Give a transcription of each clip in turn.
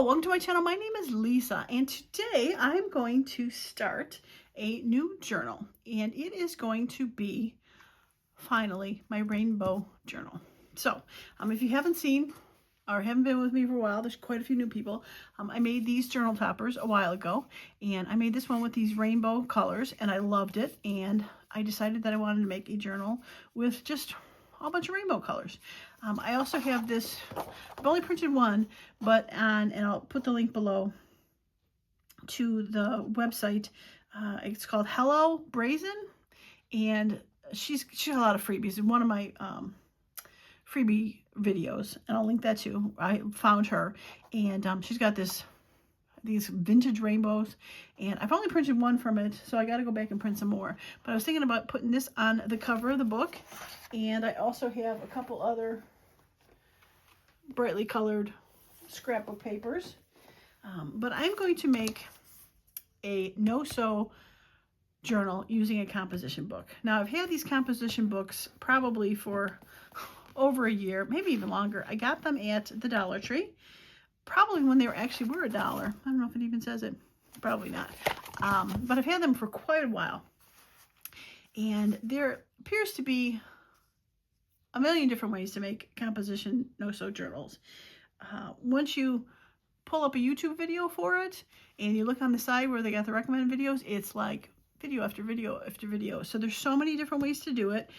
Hello, welcome to my channel. My name is Lisa, and today I'm going to start a new journal, and it is going to be finally my rainbow journal. So if you haven't seen or haven't been with me for a while, there's quite a few new people. I made these journal toppers a while ago, and I made this one with these rainbow colors, and I loved it, and I decided that I wanted to make a journal with just a bunch of rainbow colors. I also have this, I've only printed one, and I'll put the link below to the website. It's called Hello Brazen, and she's got a lot of freebies. In one of my freebie videos, and I'll link that too. I found her, and she's got these vintage rainbows, and I've only printed one from it, so I got to go back and print some more. But I was thinking about putting this on the cover of the book, and I also have a couple other brightly colored scrapbook papers. But I'm going to make a no-sew journal using a composition book. Now, I've had these composition books probably for over a year, maybe even longer. I got them at the Dollar Tree, probably when they were $1. I don't know if it even says it. Probably not. But I've had them for quite a while. And there appears to be a million different ways to make composition no-sew journals. Once you pull up a YouTube video for it and you look on the side where they got the recommended videos, it's like video after video after video. So there's so many different ways to do it.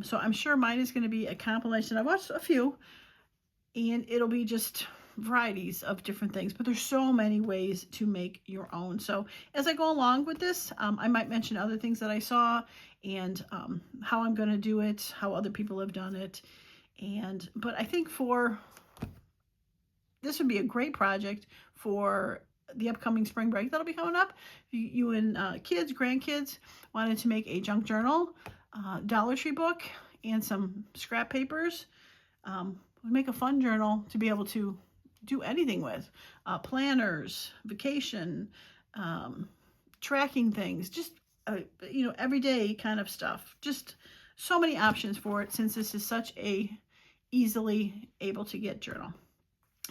So I'm sure mine is going to be a compilation. I watched a few, and it'll be just varieties of different things, but there's so many ways to make your own. So as I go along with this, I might mention other things that I saw, and how I'm going to do it, how other people have done it. But I think this would be a great project for the upcoming spring break that'll be coming up. You and kids, grandkids wanted to make a junk journal, Dollar Tree book, and some scrap papers. Would make a fun journal to be able to do anything with. Planners, vacation, tracking things, just everyday kind of stuff. Just so many options for it, since this is such a easily able to get journal.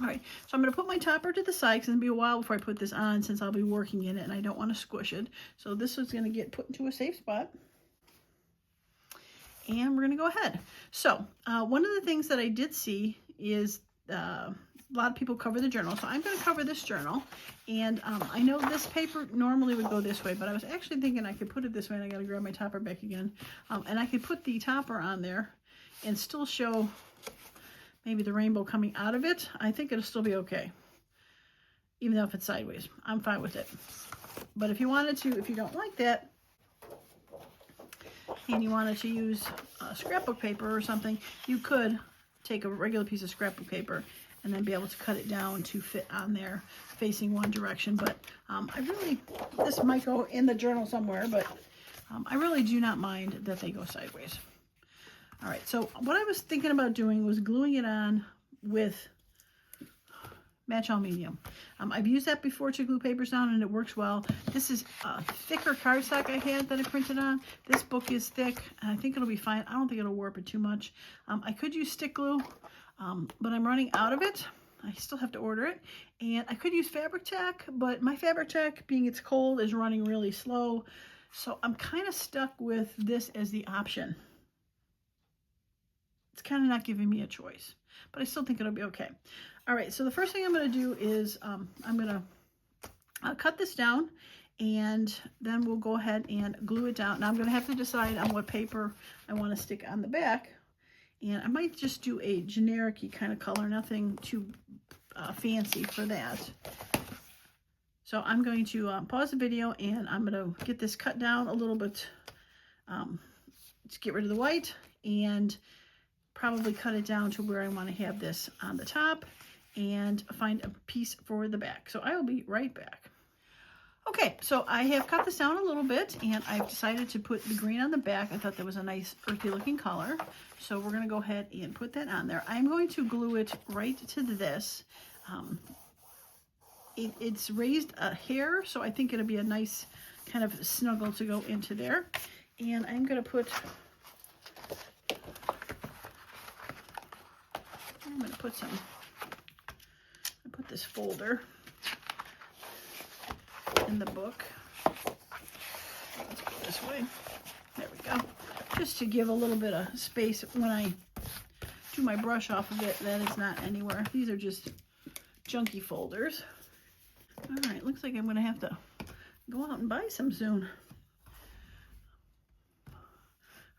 All right, so I'm going to put my topper to the side because it'll be a while before I put this on, since I'll be working in it and I don't want to squish it. So this is going to get put into a safe spot. And we're going to go ahead. So one of the things that I did see is a lot of people cover the journal. So I'm going to cover this journal. And I know this paper normally would go this way, but I was actually thinking I could put it this way, and I got to grab my topper back again. And I could put the topper on there and still show maybe the rainbow coming out of it. I think it'll still be okay, even though if it's sideways. I'm fine with it. But if you wanted to, if you don't like that, and you wanted to use scrapbook paper or something, you could take a regular piece of scrapbook paper and then be able to cut it down to fit on there facing one direction. But this might go in the journal somewhere, but I really do not mind that they go sideways. All right, so what I was thinking about doing was gluing it on with Match All Medium. I've used that before to glue papers down, and it works well. This is a thicker cardstock I had that I printed on. This book is thick, and I think it'll be fine. I don't think it'll warp it too much. I could use stick glue, but I'm running out of it. I still have to order it. And I could use fabric tack, but my fabric tack, being it's cold, is running really slow. So I'm kind of stuck with this as the option. It's kind of not giving me a choice, but I still think it'll be okay. All right, so the first thing I'm going to do is I'm going to cut this down, and then we'll go ahead and glue it down. Now I'm going to have to decide on what paper I want to stick on the back, and I might just do a generic-y kind of color, nothing too fancy for that. So I'm going to pause the video, and I'm going to get this cut down a little bit to get rid of the white, and probably cut it down to where I want to have this on the top, and find a piece for the back. So I will be right back. Okay, so I have cut this down a little bit, and I've decided to put the green on the back. I thought that was a nice earthy looking color. So we're going to go ahead and put that on there. I'm going to glue it right to this. It's raised a hair, so I think it'll be a nice kind of snuggle to go into there. And I'm going to put some put this folder in the book. Let's go this way. There we go. Just to give a little bit of space when I do my brush off of it, that it's not anywhere. These are just junky folders. All right, looks like I'm going to have to go out and buy some soon. All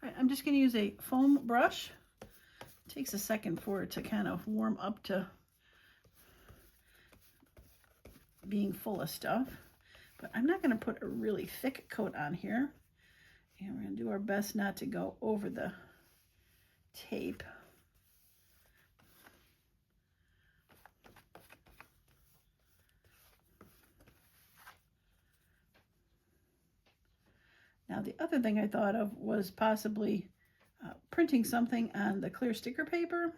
right, I'm just going to use a foam brush. It takes a second for it to kind of warm up to being full of stuff. But I'm not going to put a really thick coat on here. And we're going to do our best not to go over the tape. Now the other thing I thought of was possibly printing something on the clear sticker paper.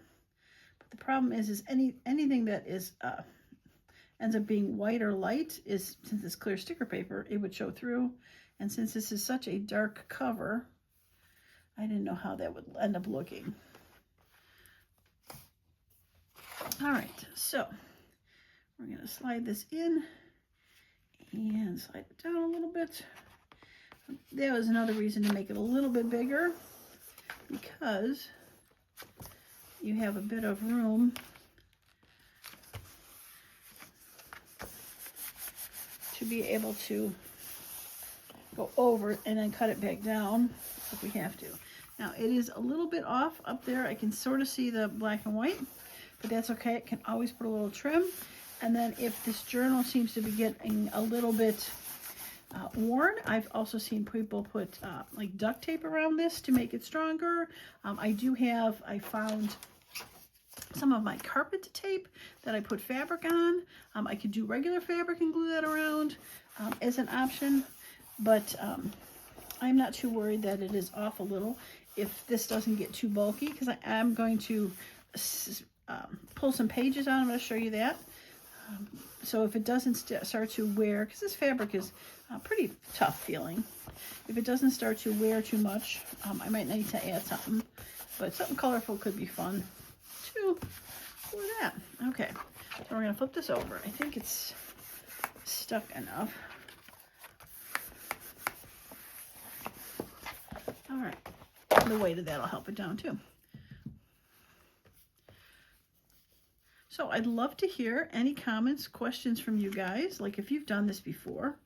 But the problem is anything that is ends up being white or light, is, since it's clear sticker paper, it would show through. And since this is such a dark cover, I didn't know how that would end up looking. All right, so we're going to slide this in and slide it down a little bit. That was another reason to make it a little bit bigger, because you have a bit of room to be able to go over and then cut it back down if we have to. Now it is a little bit off up there. I can sort of see the black and white, but that's okay. It can always put a little trim. And then if this journal seems to be getting a little bit worn, I've also seen people put like duct tape around this to make it stronger. I found some of my carpet tape that I put fabric on. I could do regular fabric and glue that around as an option, but I'm not too worried that it is off a little if this doesn't get too bulky, because I am going to pull some pages out. I'm going to show you that. So if it doesn't start to wear, because this fabric is pretty tough feeling, if it doesn't start to wear too much, I might need to add something, but something colorful could be fun too for that. Okay, so we're going to flip this over. I think it's stuck enough. All right, the weight of that will help it down too. So I'd love to hear any comments, questions from you guys, like if you've done this before.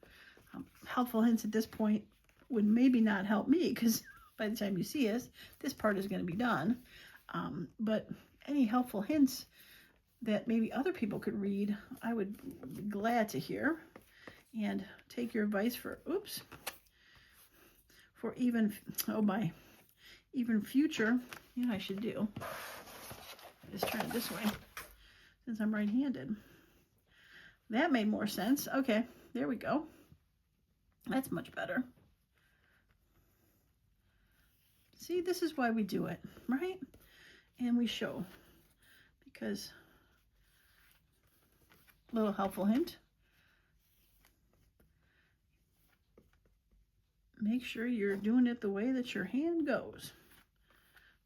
Helpful hints at this point would maybe not help me, because by the time you see this part is going to be done. But any helpful hints that maybe other people could read, I would be glad to hear and take your advice for, for even future, I should do. Just turn it this way, since I'm right-handed. That made more sense. Okay, there we go. That's much better. See, this is why we do it, right? And we show, because, little helpful hint, make sure you're doing it the way that your hand goes.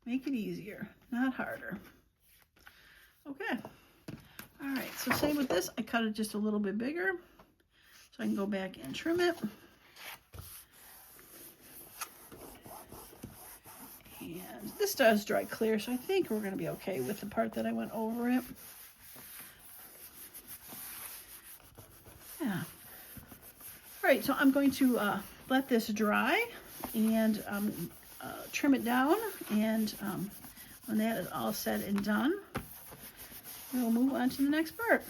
Make it easier, not harder. Okay. All right, so same with this. I cut it just a little bit bigger so I can go back and trim it. And this does dry clear, so I think we're going to be okay with the part that I went over it. Yeah. All right, so I'm going to let this dry and trim it down. And when that is all said and done, we'll move on to the next part.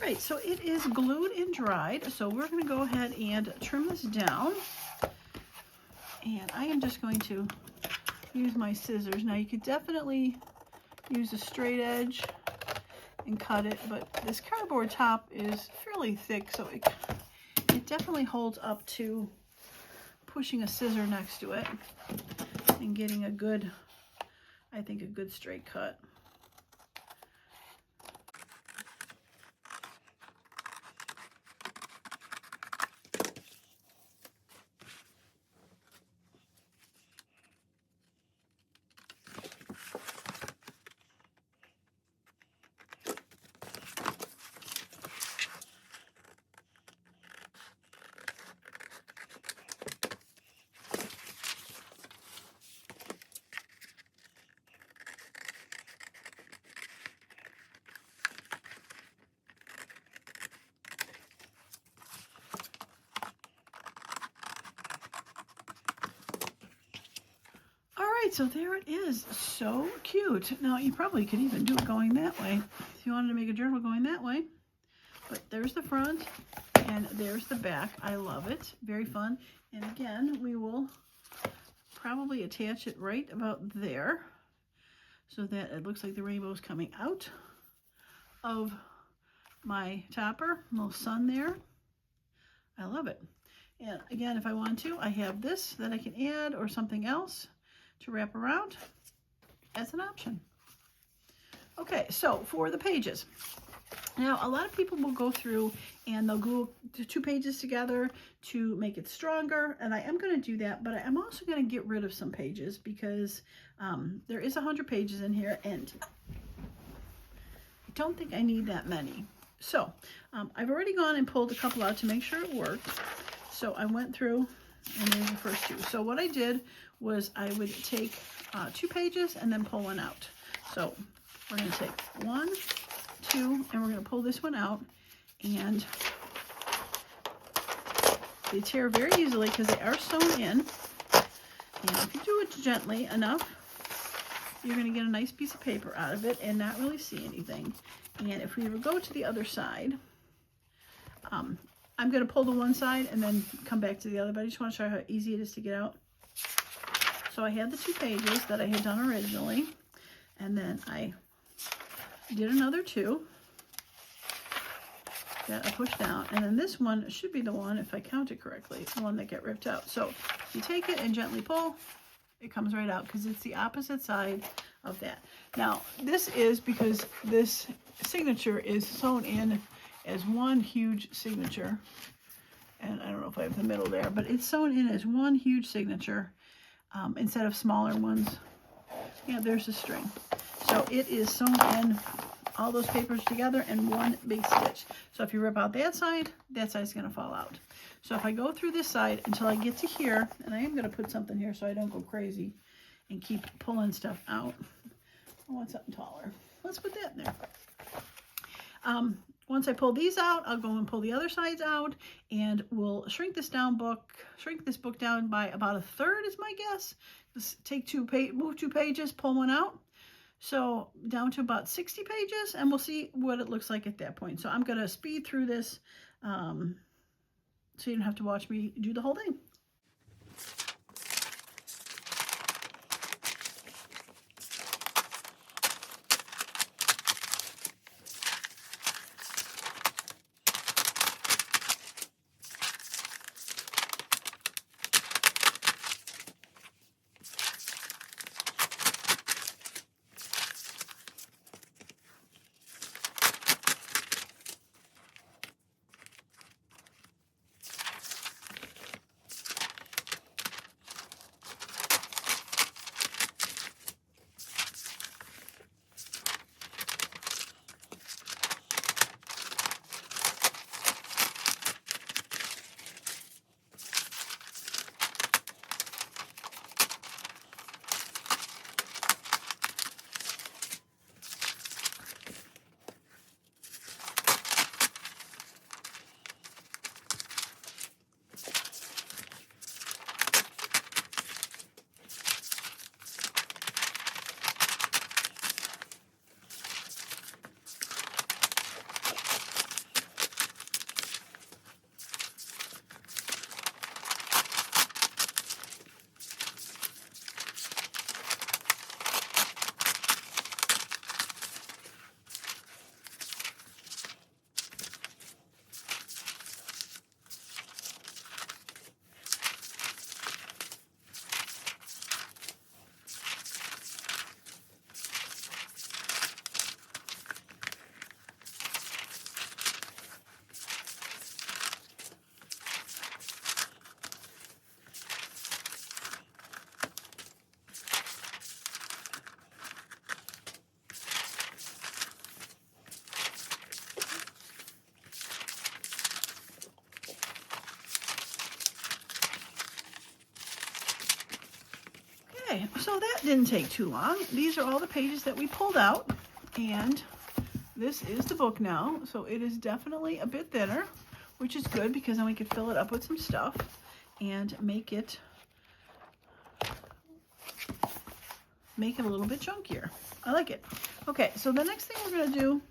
Right, so it is glued and dried, so we're going to go ahead and trim this down. And I am just going to use my scissors. Now you could definitely use a straight edge and cut it, but this cardboard top is fairly thick, so it definitely holds up to pushing a scissor next to it and getting a good, I think, a good straight cut. right, so there it is. So cute. Now, you probably could even do it going that way if you wanted to make a journal going that way. But there's the front and there's the back. I love it. Very fun. And again, we will probably attach it right about there so that it looks like the rainbow is coming out of my topper. A little sun there. I love it. And again, if I want to, I have this that I can add or something else to wrap around as an option. Okay, so for the pages. Now, a lot of people will go through and they'll glue the 2 pages together to make it stronger, and I am going to do that, but I'm also going to get rid of some pages because there is 100 pages in here, and I don't think I need that many. So, I've already gone and pulled a couple out to make sure it worked. So I went through, and there's the first 2. So what I did was I would take 2 pages and then pull one out. So we're going to take 1, 2, and we're going to pull this one out, and they tear very easily because they are sewn in. And if you do it gently enough, you're going to get a nice piece of paper out of it and not really see anything. And if we go to the other side, I'm going to pull to one side and then come back to the other, but I just want to show you how easy it is to get out. So I had the 2 pages that I had done originally, and then I did another 2 that I pushed down, and then this one should be the one, if I count it correctly, the one that got ripped out. So you take it and gently pull, it comes right out because it's the opposite side of that. Now, this is because this signature is sewn in as one huge signature, and I don't know if I have the middle there, but it's sewn in as one huge signature instead of smaller ones. Yeah, there's the string. So it is sewn in all those papers together in one big stitch. So if you rip out that side is going to fall out. So if I go through this side until I get to here, and I am going to put something here so I don't go crazy and keep pulling stuff out. I want something taller. Let's put that in there. Once I pull these out, I'll go and pull the other sides out, and we'll shrink this book down by about 1/3 is my guess. Just take move 2 pages, pull one out. So down to about 60 pages, and we'll see what it looks like at that point. So I'm going to speed through this so you don't have to watch me do the whole thing. Okay, so that didn't take too long. These are all the pages that we pulled out, and this is the book now. So it is definitely a bit thinner, which is good because then we could fill it up with some stuff and make it make it a little bit chunkier. I like it. Okay, so the next thing we're going to do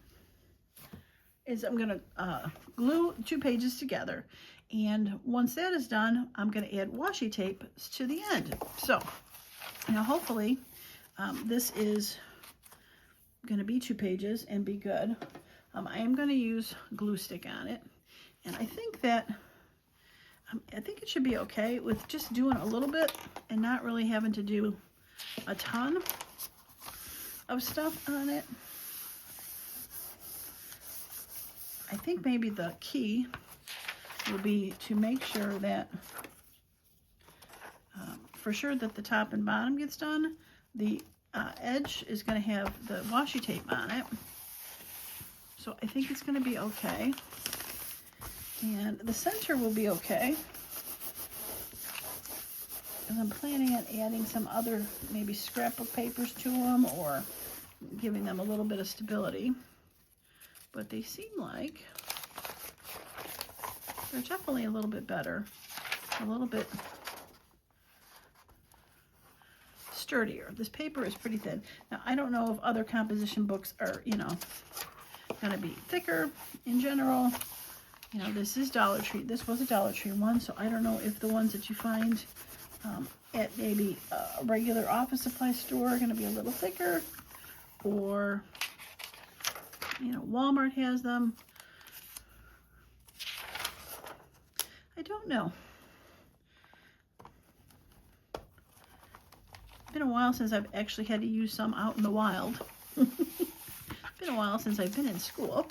is I'm going to glue 2 pages together. And once that is done, I'm going to add washi tape to the end. So now hopefully this is going to be 2 pages and be good. I am going to use glue stick on it. And I think that it should be okay with just doing a little bit and not really having to do a ton of stuff on it. I think maybe the key will be to make sure that, for sure that the top and bottom gets done. The edge is going to have the washi tape on it. So I think it's going to be okay. And the center will be okay. And I'm planning on adding some other maybe scrapbook papers to them or giving them a little bit of stability. But they seem like they're definitely a little bit better, a little bit sturdier. This paper is pretty thin. Now, I don't know if other composition books are, you know, going to be thicker in general. You know, this is Dollar Tree. This was a Dollar Tree one, so I don't know if the ones that you find at maybe a regular office supply store are going to be a little thicker, or, you know, Walmart has them. I don't know. It's been a while since I've actually had to use some out in the wild. It's been a while since I've been in school.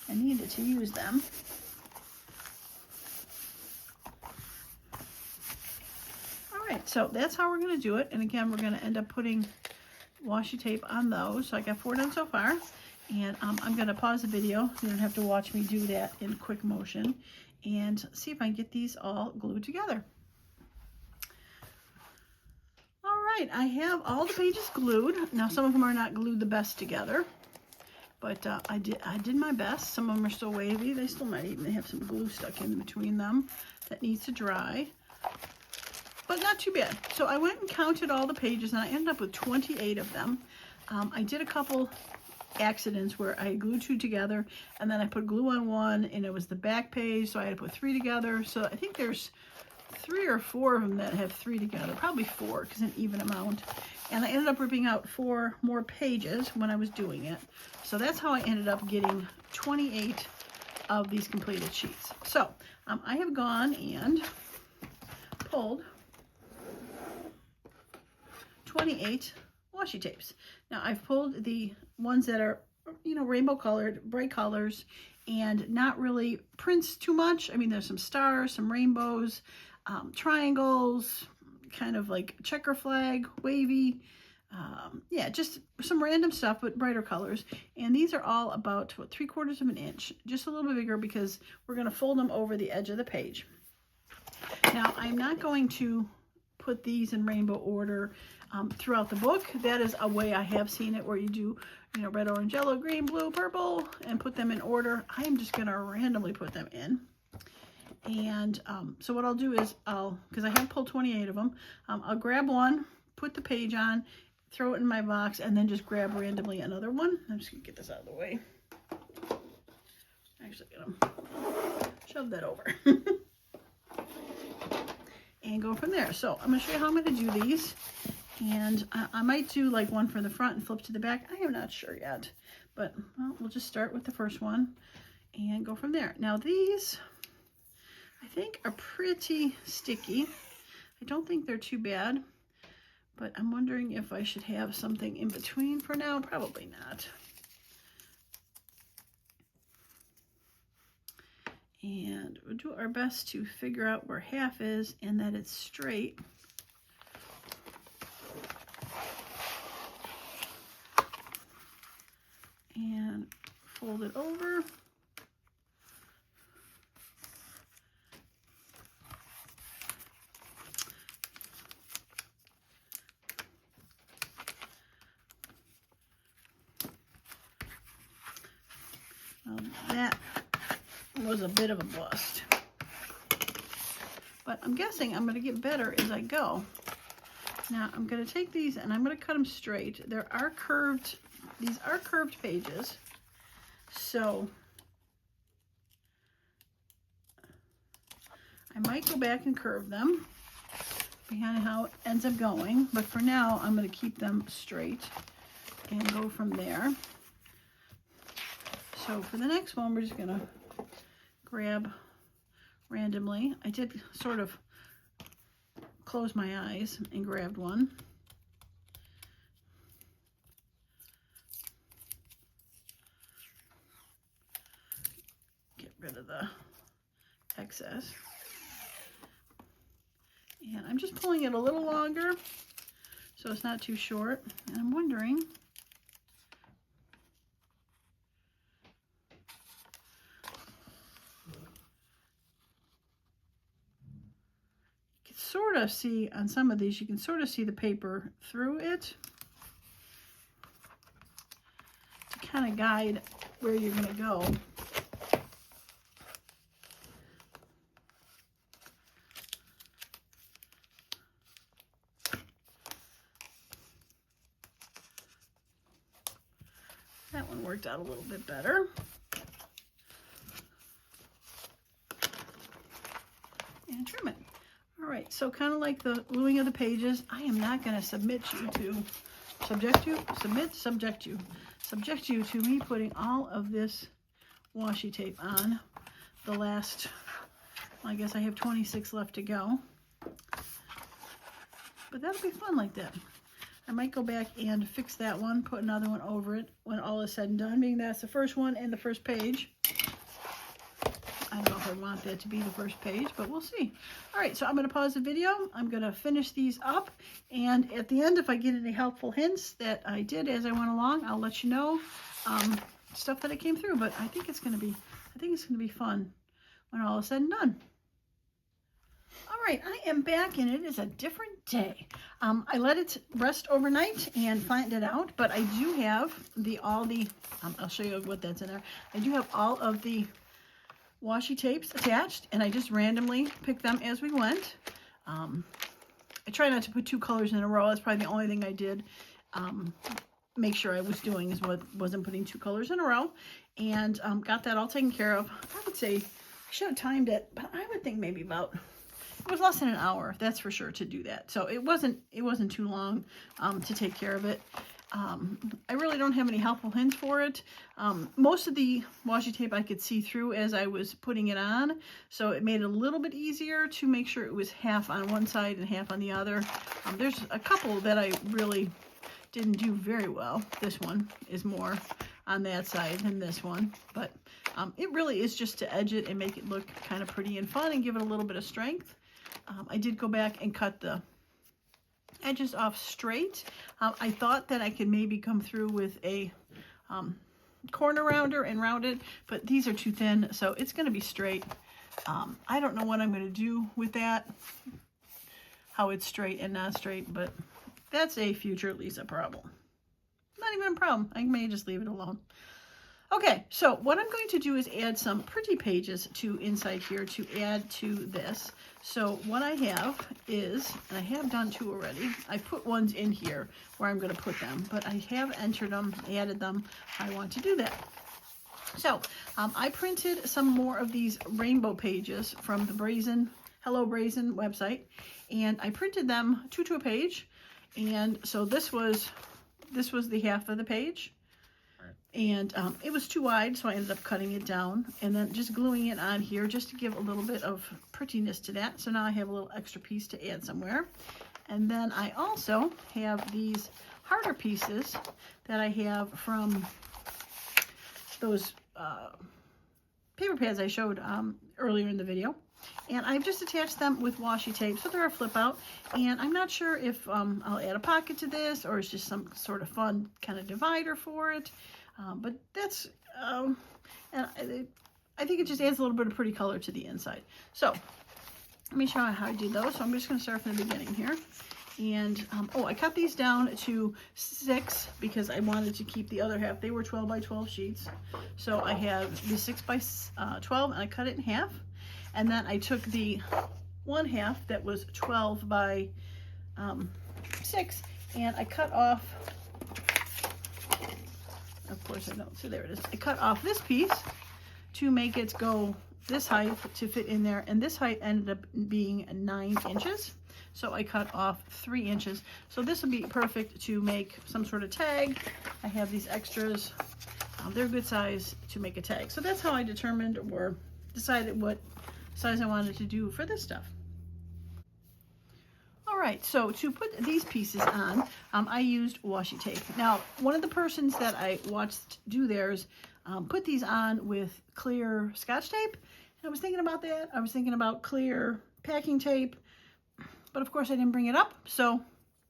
I needed to use them. Alright, so that's how we're going to do it. And again, we're going to end up putting washi tape on those. So I got 4 done so far. And I'm going to pause the video. You don't have to watch me do that in quick motion. And see if I can get these all glued together. Alright, I have all the pages glued. Now some of them are not glued the best together. But I did my best. Some of them are still wavy. They still might even have some glue stuck in between them that needs to dry. But not too bad. So I went and counted all the pages, and I ended up with 28 of them. I did a couple accidents where I glued 2 together, and then I put glue on one, and it was the back page, so I had to put 3 together. So I think there's 3 or 4 of them that have 3 together. Probably 4, because an even amount. And I ended up ripping out 4 more pages when I was doing it. So that's how I ended up getting 28 of these completed sheets. So I have gone and pulled 28 washi tapes. Now I've pulled the ones that are, you know, rainbow colored, bright colors, and not really prints too much. I mean, there's some stars, some rainbows, triangles, kind of like checker flag, wavy, yeah, just some random stuff, but brighter colors. And these are all about, what, 3/4 of an inch, just a little bit bigger because we're going to fold them over the edge of the page. Now, I'm not going to put these in rainbow order throughout the book. That is a way I have seen it, where you do, you know, red, orange, yellow, green, blue, purple, and put them in order. I am just going to randomly put them in. And so what I'll do is because I have pulled 28 of them, I'll grab one, put the page on, throw it in my box, and then just grab randomly another one. I'm just going to get this out of the way. Actually, shove that over. And go from there. So I'm going to show you how I'm going to do these. And I might do like one for the front and flip to the back. I am not sure yet. But well, we'll just start with the first one and go from there. Now these, I think, are pretty sticky. I don't think they're too bad. But I'm wondering if I should have something in between for now. Probably not. And we'll do our best to figure out where half is and that it's straight. And fold it over. That was a bit of a bust, but I'm guessing I'm going to get better as I go. Now I'm going to take these and I'm going to cut them straight. These are curved pages. So I might go back and curve them, depending on how it ends up going. But for now, I'm going to keep them straight and go from there. So for the next one, we're just going to grab randomly. I did sort of close my eyes and grabbed one. Get rid of the excess. And I'm just pulling it a little longer so it's not too short. And I'm wondering, you can sort of see on some of these, you can sort of see the paper through it to kind of guide where you're going to go. That one worked out a little bit better. And trim it. All right, so kind of like the gluing of the pages, I am not going to subject you to me putting all of this washi tape on the last, I guess I have 26 left to go. But that'll be fun like that. I might go back and fix that one, put another one over it when all is said and done, being that's the first one and the first page. I don't know if I want that to be the first page, but we'll see. All right, so I'm going to pause the video. I'm going to finish these up, and at the end, if I get any helpful hints that I did as I went along, I'll let you know stuff that I came through. But I think it's going to be fun when all is said and done. All right, I am back and it is a different day. I let it rest overnight and find it out, but I do have I'll show you what that's in there. I do have all of the washi tapes attached, and I just randomly picked them as we went. I try not to put two colors in a row. That's probably the only thing I did make sure I was doing, is wasn't putting two colors in a row, and got that all taken care of. I would say I should have timed it, but I would think maybe about, it was less than an hour, that's for sure, to do that. So it wasn't too long to take care of it. I really don't have any helpful hints for it. Most of the washi tape I could see through as I was putting it on, so it made it a little bit easier to make sure it was half on one side and half on the other. There's a couple that I really didn't do very well. This one is more on that side than this one, but it really is just to edge it and make it look kind of pretty and fun and give it a little bit of strength. I did go back and cut the edges off straight. I thought that I could maybe come through with a corner rounder and round it, but these are too thin, so it's going to be straight. I don't know what I'm going to do with that, how it's straight and not straight, but that's a future Lisa problem. Not even a problem. I may just leave it alone. Okay, so what I'm going to do is add some pretty pages to inside here to add to this. So what I have is, and I have done two already, I put ones in here where I'm going to put them, but I have entered them, added them. I want to do that. So I printed some more of these rainbow pages from the Hello Brazen website, and I printed them 2 to a page. And so this was the half of the page. And it was too wide, so I ended up cutting it down and then just gluing it on here just to give a little bit of prettiness to that. So now I have a little extra piece to add somewhere. And then I also have these harder pieces that I have from those paper pads I showed earlier in the video. And I've just attached them with washi tape, so they're a flip out. And I'm not sure if I'll add a pocket to this, or it's just some sort of fun kind of divider for it. But that's, and I think it just adds a little bit of pretty color to the inside. So let me show you how I do those. So I'm just going to start from the beginning here. And, I cut these down to 6 because I wanted to keep the other half. They were 12 by 12 sheets. So I have the 6 by 12 and I cut it in half. And then I took the one half that was 12 by 6, and I cut off, of course I don't, so there it is. I cut off this piece to make it go this height to fit in there, and this height ended up being 9 inches. So I cut off 3 inches. So this would be perfect to make some sort of tag. I have these extras. They're good size to make a tag. So that's how I determined or decided what size I wanted to do for this stuff. All right, so to put these pieces on, I used washi tape. Now, one of the persons that I watched do theirs put these on with clear Scotch tape. And I was thinking about that. I was thinking about clear packing tape. But of course I didn't bring it up, so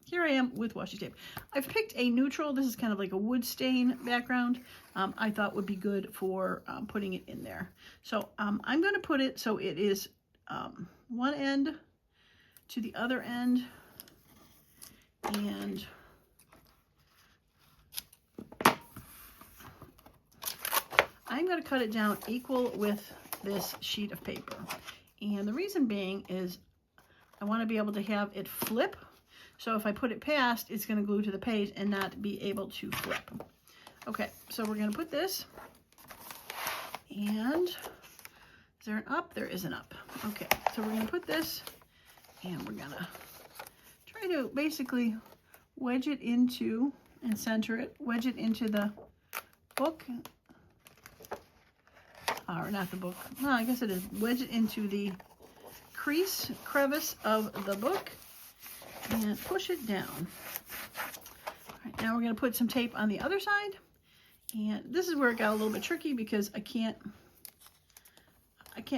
here I am with washi tape. I've picked a neutral. This is kind of like a wood stain background. I thought would be good for putting it in there. So I'm going to put it so it is one end to the other end, and I'm going to cut it down equal with this sheet of paper. And the reason being is I want to be able to have it flip. So if I put it past, it's going to glue to the page and not be able to flip. Okay, so we're going to put this. And is there an up? There is an up. Okay, so we're going to put this, and we're going to try to basically wedge it into and center it, wedge it into the book. Or not the book. No, I guess it is. Wedge it into the crevice of the book and push it down. All right, now we're going to put some tape on the other side, and this is where it got a little bit tricky because I can't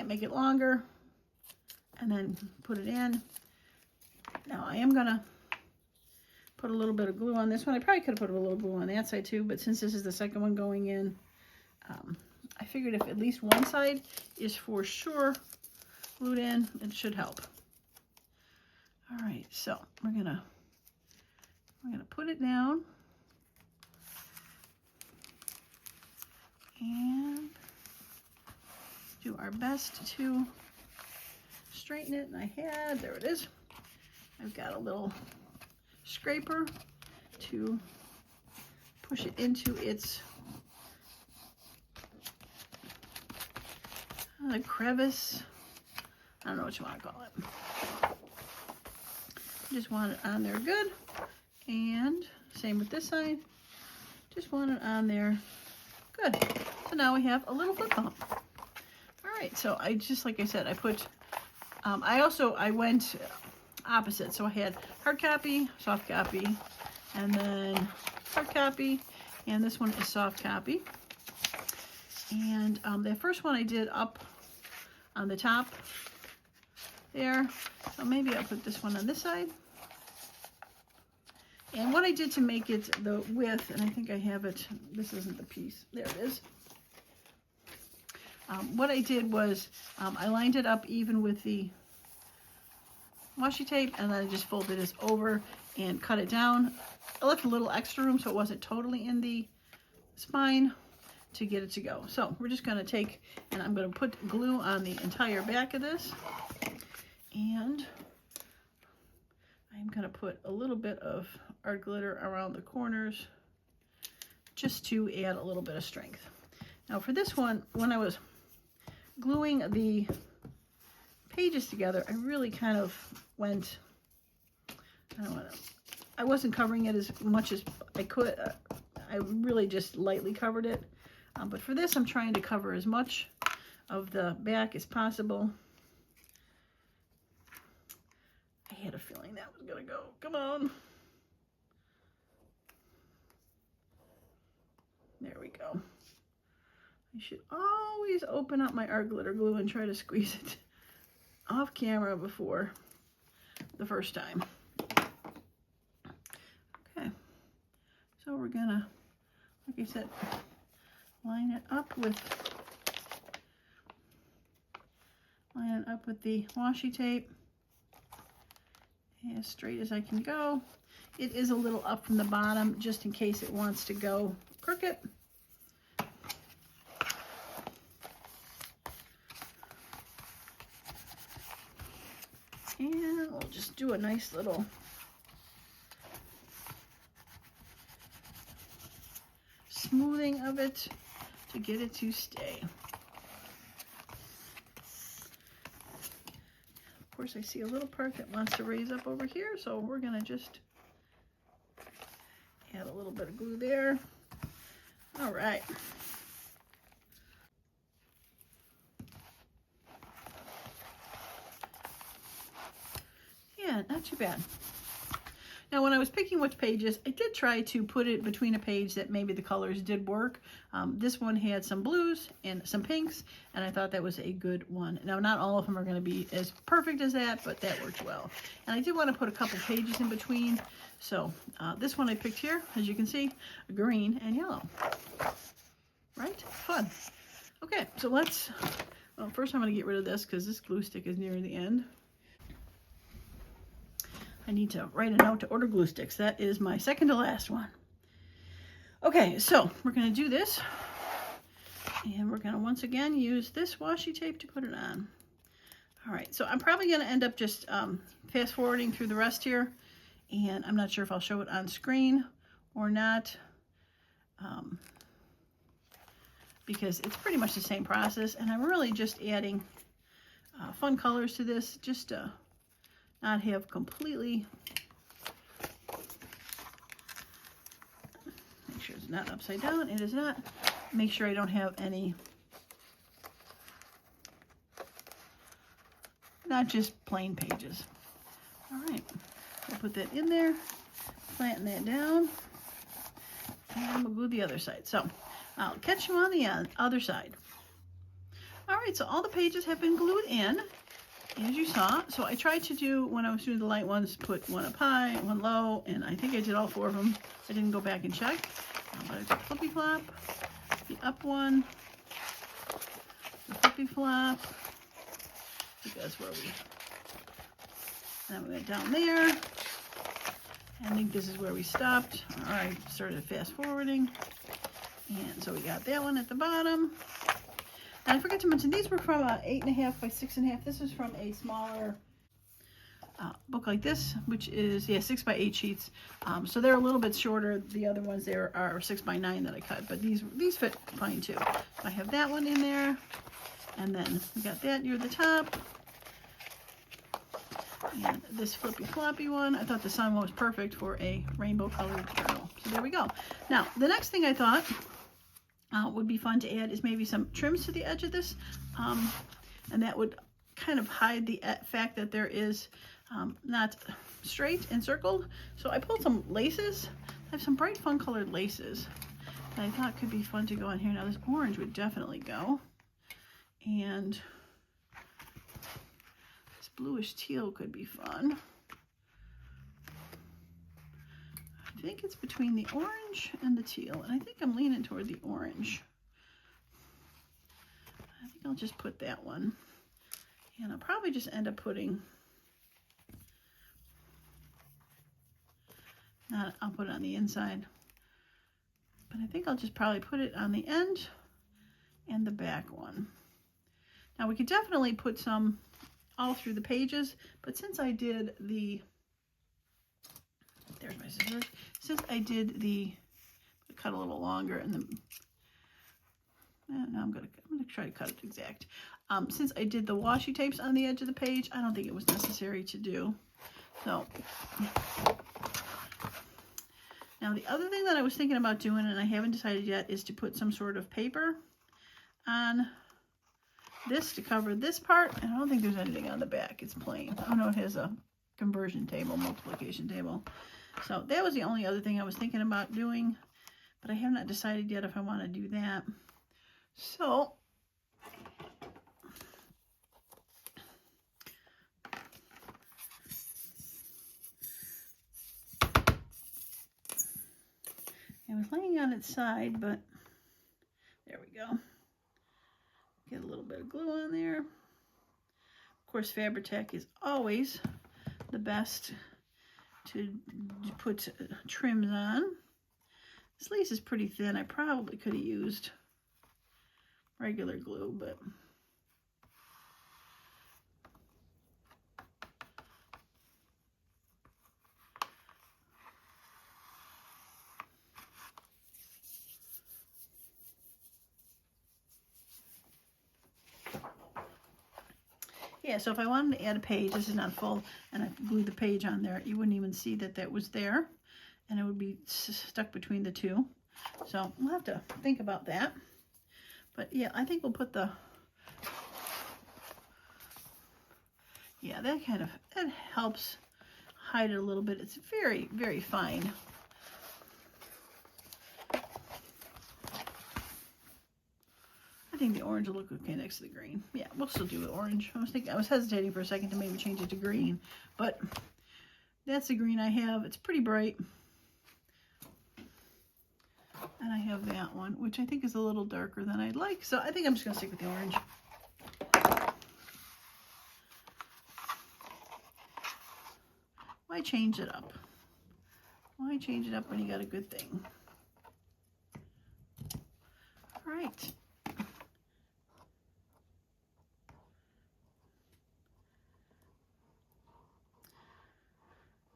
make it longer and then put it in. Now I am going to put a little bit of glue on this one. I probably could have put a little glue on that side too, but since this is the second one going in, I figured if at least one side is for sure glued in, it should help. All right, so we're gonna put it down and do our best to straighten it. And there it is. I've got a little scraper to push it into its crevice. I don't know what you want to call it. Just want it on there good. And same with this side. Just want it on there good. So now we have a little flip bump. All right, so I just, like I said, I put, I went opposite. So I had hard copy, soft copy, and then hard copy, and this one is soft copy. And the first one I did up on the top there. So maybe I'll put this one on this side. And what I did to make it the width, and I think I have it, this isn't the piece, there it is. What I did was I lined it up even with the washi tape, and then I just folded this over and cut it down. I left a little extra room so it wasn't totally in the spine to get it to go. So we're just going to take, and I'm going to put glue on the entire back of this, and I'm going to put a little bit of art glitter around the corners just to add a little bit of strength. Now for this one, when I was gluing the pages together, I really kind of went, I wasn't covering it as much as I could. I really just lightly covered it. But for this, I'm trying to cover as much of the back as possible. I had a feeling that was going to go. Come on. There we go. I should always open up my art glitter glue and try to squeeze it off camera before the first time. Okay. So we're going to, like I said, line it up with the washi tape as straight as I can go. It is a little up from the bottom just in case it wants to go crooked. And we'll just do a nice little everything of it to get it to stay. Of course, I see a little part that wants to raise up over here, so we're going to just add a little bit of glue there. All right. Yeah, not too bad. Now, when I was picking which pages, I did try to put it between a page that maybe the colors did work. This one had some blues and some pinks, and I thought that was a good one. Now, not all of them are going to be as perfect as that, but that worked well. And I did want to put a couple pages in between. So this one I picked here, as you can see, green and yellow. Right? Fun. Okay, so let's, well, first I'm going to get rid of this because this glue stick is near the end. I need to write a note to order glue sticks. That is my second to last one. Okay, so we're going to do this. And we're going to once again use this washi tape to put it on. All right, so I'm probably going to end up just fast forwarding through the rest here. And I'm not sure if I'll show it on screen or not. Because it's pretty much the same process. And I'm really just adding fun colors to this just to not have completely, make sure it's not upside down. It is not. Make sure I don't have any, not just plain pages. All right, I'll put that in there, flatten that down, and we'll glue the other side. So I'll catch you on the other side. All right, so all the pages have been glued in, as you saw. So I tried to do, when I was doing the light ones, put one up high, one low, and I think I did all 4 of them. I didn't go back and check. But I got the flippy flop, the up one, the flippy flop. I think that's where we, then we went down there. I think this is where we stopped. All right, started fast forwarding. And so we got that one at the bottom. And I forgot to mention, these were from 8.5 by 6.5. This is from a smaller book like this, which is, yeah, 6 by 8 sheets. So they're a little bit shorter. The other ones there are 6 by 9 that I cut, but these fit fine too. So I have that one in there, and then we got that near the top. And this flippy floppy one, I thought the sun was perfect for a rainbow colored journal. So there we go. Now, the next thing I thought would be fun to add is maybe some trims to the edge of this, and that would kind of hide the fact that there is not straight and circled. So I pulled some laces. I have some bright fun colored laces that I thought could be fun to go on here. Now this orange would definitely go, and this bluish teal could be fun. I think it's between the orange and the teal, and I think I'm leaning toward the orange. I think I'll just put that one, and I'll probably just end up putting, I'll put it on the inside, but I think I'll just probably put it on the end and the back one. Now we could definitely put some all through the pages, but since I did the, there's my scissors, since I did the, cut a little longer, and then, now I'm gonna try to cut it exact. Since I did the washi tapes on the edge of the page, I don't think it was necessary to do. So, now the other thing that I was thinking about doing, and I haven't decided yet, is to put some sort of paper on this to cover this part. And I don't think there's anything on the back. It's plain. Oh no, it has a conversion table, multiplication table. So that was the only other thing I was thinking about doing, but I have not decided yet if I want to do that. So it was laying on its side, but there we go. Get a little bit of glue on there. Of course, Fabri-Tac is always the best to put trims on. This lace is pretty thin. I probably could have used regular glue, but Yeah, so if I wanted to add a page, this is not full, and I glued the page on there, you wouldn't even see that that was there, and it would be stuck between the two. So we'll have to think about that. But yeah, I think we'll put the, yeah, that helps hide it a little bit. It's very, very fine. I think the orange will look okay next to the green. Yeah, we'll still do the orange. I was hesitating for a second to maybe change it to green, but that's the green I have. It's pretty bright. And I have that one, which I think is a little darker than I'd like. So I think I'm just going to stick with the orange. Why change it up? Why change it up when you got a good thing? All right.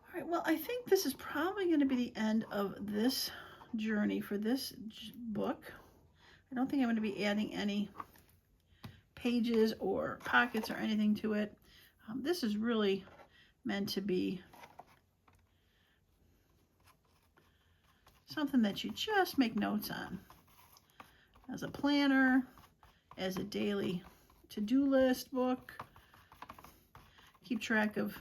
All right, well, I think this is probably going to be the end of this journey for this book. I don't think I'm going to be adding any pages or pockets or anything to it. This is really meant to be something that you just make notes on as a planner, as a daily to-do list book, keep track of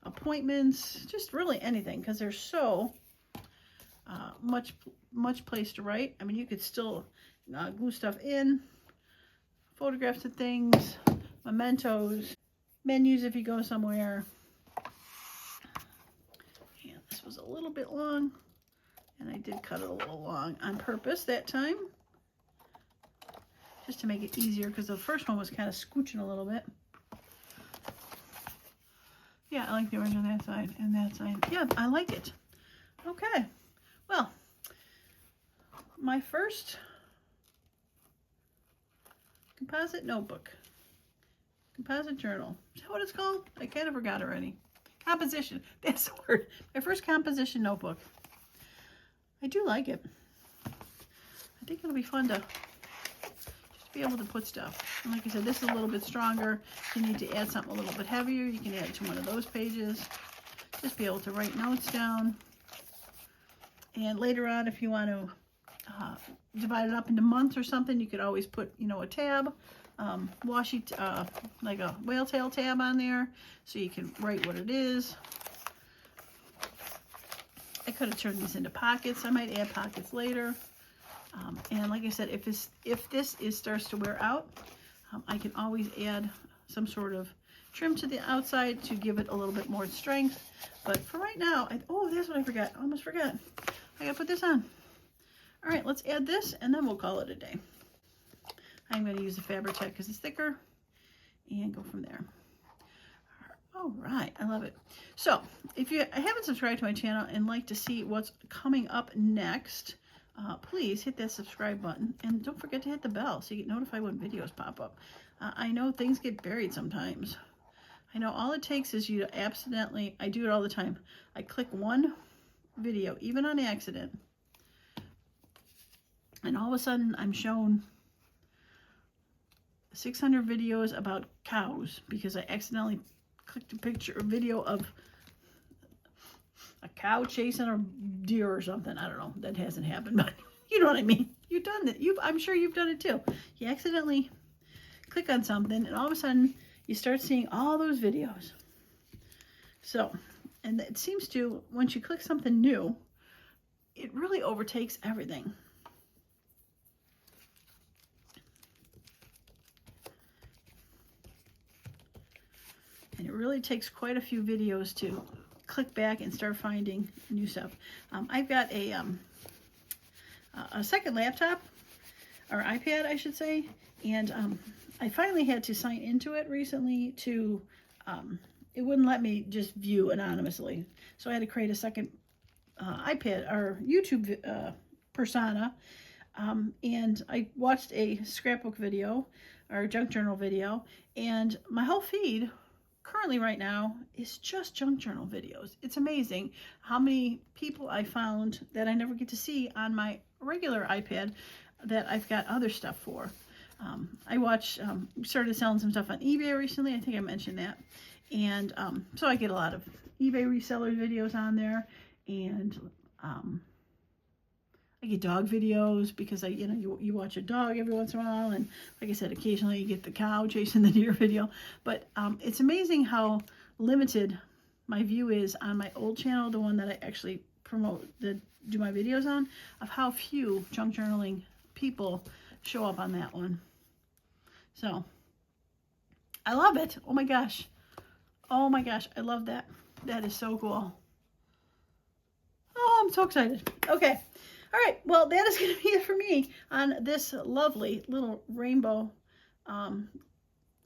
appointments, just really anything, because there's so much place to write. I mean, you could still glue stuff in, photographs of things, mementos, menus if you go somewhere. And this was a little bit long, and I did cut it a little long on purpose that time, just to make it easier, because the first one was kind of scooching a little bit. Yeah, I like the orange on that side and that side. Yeah, I like it. Okay, well, my first composite notebook, composite journal. Is that what it's called? I kind of forgot already. Composition, that's the word. My first composition notebook. I do like it. I think it'll be fun to be able to put stuff. And like I said, this is a little bit stronger. If you need to add something a little bit heavier, you can add it to one of those pages. Just be able to write notes down. And later on, if you want to divide it up into months or something, you could always put, you know, a tab, washi, like a whale tail tab on there, so you can write what it is. I could have turned these into pockets. I might add pockets later. And like I said, if this starts to wear out, I can always add some sort of trim to the outside to give it a little bit more strength. But for right now, oh, that's what I forgot. I almost forgot. I gotta put this on. All right, let's add this, and then we'll call it a day. I'm going to use the Fabri-Tac because it's thicker, and go from there. All right, I love it. So if you haven't subscribed to my channel and like to see what's coming up next, please hit that subscribe button, and don't forget to hit the bell so you get notified when videos pop up. I know things get buried sometimes. I know all it takes is you to accidentally, I do it all the time, I click one video, even on accident, and all of a sudden I'm shown 600 videos about cows because I accidentally clicked a video of a cow chasing a deer or something. I don't know. That hasn't happened, but you know what I mean. You've done it. I'm sure you've done it too. You accidentally click on something, and all of a sudden you start seeing all those videos. So, and it seems to, once you click something new, it really overtakes everything. And it really takes quite a few videos to click back and start finding new stuff. I've got a second laptop, or iPad I should say, and I finally had to sign into it recently to, it wouldn't let me just view anonymously. So I had to create a second iPad or YouTube persona, and I watched a scrapbook video or junk journal video, and my whole feed currently right now is just junk journal videos. It's amazing how many people I found that I never get to see on my regular iPad that I've got other stuff for. I started selling some stuff on eBay recently. I think I mentioned that. And so I get a lot of eBay reseller videos on there. And I get dog videos because you watch a dog every once in a while. And like I said, occasionally you get the cow chasing the deer video. But it's amazing how limited my view is on my old channel, the one that I actually do my videos on, of how few junk journaling people show up on that one. So I love it. Oh my gosh, I love that. That is so cool. Oh, I'm so excited. Okay, all right, well, that is going to be it for me on this lovely little rainbow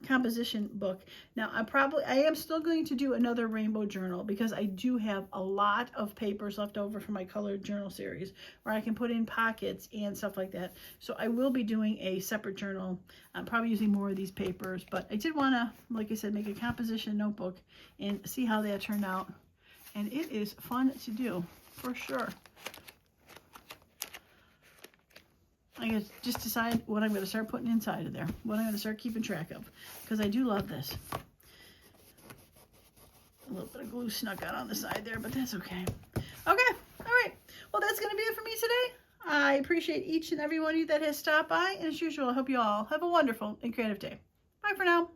composition book. Now I am still going to do another rainbow journal because I do have a lot of papers left over from my colored journal series where I can put in pockets and stuff like that. So I will be doing a separate journal. I'm probably using more of these papers, but I did want to, like I said, make a composition notebook and see how that turned out. And it is fun to do for sure. I gotta just decide what I'm going to start putting inside of there, what I'm going to start keeping track of, because I do love this. A little bit of glue snuck out on the side there, but that's okay. Okay, all right. Well, that's going to be it for me today. I appreciate each and every one of you that has stopped by, and as usual, I hope you all have a wonderful and creative day. Bye for now.